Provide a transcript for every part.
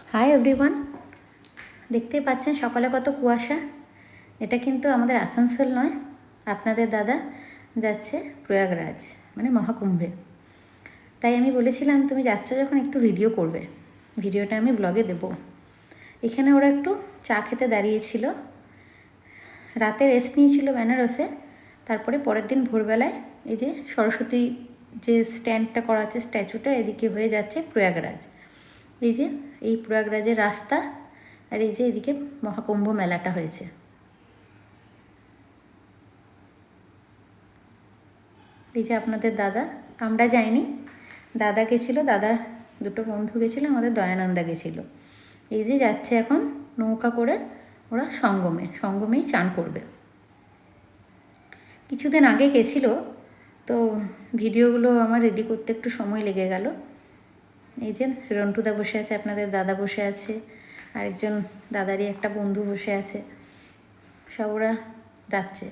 Hi everyone, দেখতেই পাচ্ছেন সকালে কত কুয়াশা। এটা কিন্তু আমাদের আসানসোল নয়, আপনাদের দাদা যাচ্ছে প্রয়াগরাজ মানে মহাকুম্ভে। তাই আমি বলেছিলাম তুমি যাচ্ছ যখন একটু ভিডিও করবে, ভিডিওটা আমি ব্লগে দেব। এখানে ওরা একটু চা খেতে দাঁড়িয়েছিল, রাতে রেস্ট নিয়েছিল বেনারসে। তারপরে পরের দিন ভোরবেলায় এই যে সরস্বতী যে স্ট্যান্ডটা করা আছে, স্ট্যাচুটা এদিকে হয়ে যাচ্ছে প্রয়াগরাজ। এই যে এই প্রয়াগরাজের রাস্তা, আর এই যে এদিকে মহাকুম্ভ মেলাটা হয়েছে। এই যে আপনাদের দাদা, আমরা যাইনি, দাদা গেছিলো, দাদার দুটো বন্ধু গেছিলো, আমাদের দয়ানন্দা গেছিলো। এই যে যাচ্ছে এখন নৌকা করে ওরা সঙ্গমেই চান করবে। কিছুদিন আগে গেছিলো, তো ভিডিওগুলো আমার রেডি করতে একটু সময় লেগে গেল। এই যে রন্টুদা বসে আছে, আপনাদের দাদা বসে আছে, আরেকজন দাদারই একটা বন্ধু বসে আছে, সব ওরা যাচ্ছে।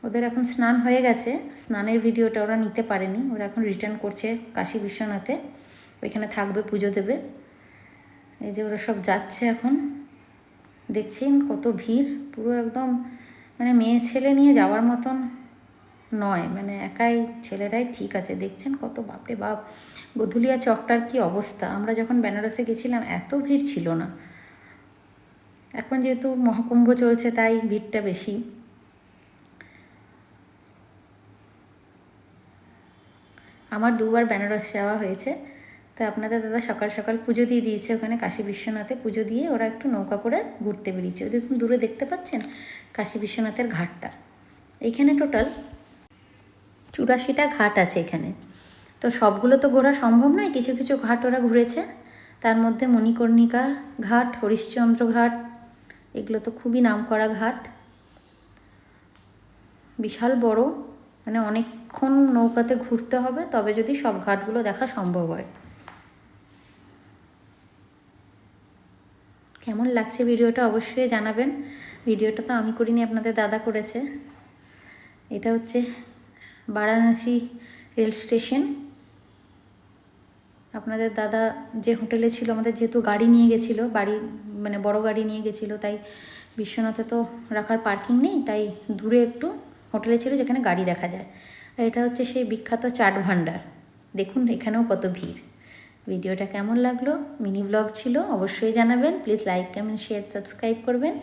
ওদের এখন স্নান হয়ে গেছে, স্নানের ভিডিওটা ওরা নিতে পারেনি, ওরা এখন রিটার্ন করছে কাশী বিশ্বনাথে, ওইখানে থাকবে, পুজো দেবে। এই যে ওরা সব যাচ্ছে এখন, দেখছেন কত ভিড়, পুরো একদম মানে মেয়ে ছেলে নিয়ে যাওয়ার মতন নয়, মানে একাই ছেলেরাই ঠিক আছে। দেখছেন কত, বাপরে বাপ, গধুলিয়া চকটার কি অবস্থা। আমরা যখন বেনারসে গেছিলাম এত ভিড় ছিল না, এখন যেহেতু মহাকুম্ভ চলছে তাই ভিড়টা বেশি। আমার দুবার বেনারস যাওয়া হয়েছে, তো আপনাদের দাদা সকাল সকাল পুজো দিয়ে দিয়েছে ওখানে কাশী বিশ্বনাথে। পুজো দিয়ে ওরা একটু নৌকা করে ঘুরতে বেরিয়েছে। ওই দেখুন দূরে দেখতে পাচ্ছেন কাশী বিশ্বনাথের ঘাটটা। এইখানে টোটাল 84টা ঘাট আছে এখানে, তো সবগুলো তো ঘোরা সম্ভব নয়, কিছু কিছু ঘাট ওরা ঘুরেছে। তার মধ্যে মণিকর্ণিকা ঘাট, হরিশ্চন্দ্র ঘাট, এগুলো তো খুবই নামকরা ঘাট, বিশাল বড়, মানে অনেকক্ষণ নৌকাতে ঘুরতে হবে তবে যদি সব ঘাটগুলো দেখা সম্ভব হয়। কেমন লাগছে ভিডিওটা অবশ্যই জানাবেন। ভিডিওটা তো আমি করিনি, আপনাদের দাদা করেছে। এটা হচ্ছে বারাণসী রেল স্টেশন। আপনাদের দাদা যে হোটেলে ছিল, আমাদের যেহেতু গাড়ি নিয়ে গেছিলো, বাড়ি মানে বড় গাড়ি নিয়ে গেছিলো, তাই বিশ্বনাথে তো রাখার পার্কিং নেই, তাই দূরে একটু হোটেলে ছিল যেখানে গাড়ি দেখা যায়। আর এটা হচ্ছে সেই বিখ্যাত চাট ভান্ডার। দেখুন এখানেও কত ভিড়। ভিডিওটা কেমন লাগলো, মিনি ব্লগ ছিল, অবশ্যই জানাবেন। Please like, comment, share, subscribe করবেন।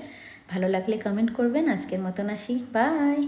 ভালো লাগলে কমেন্ট করবেন। আজকের মতন আসি, বাই।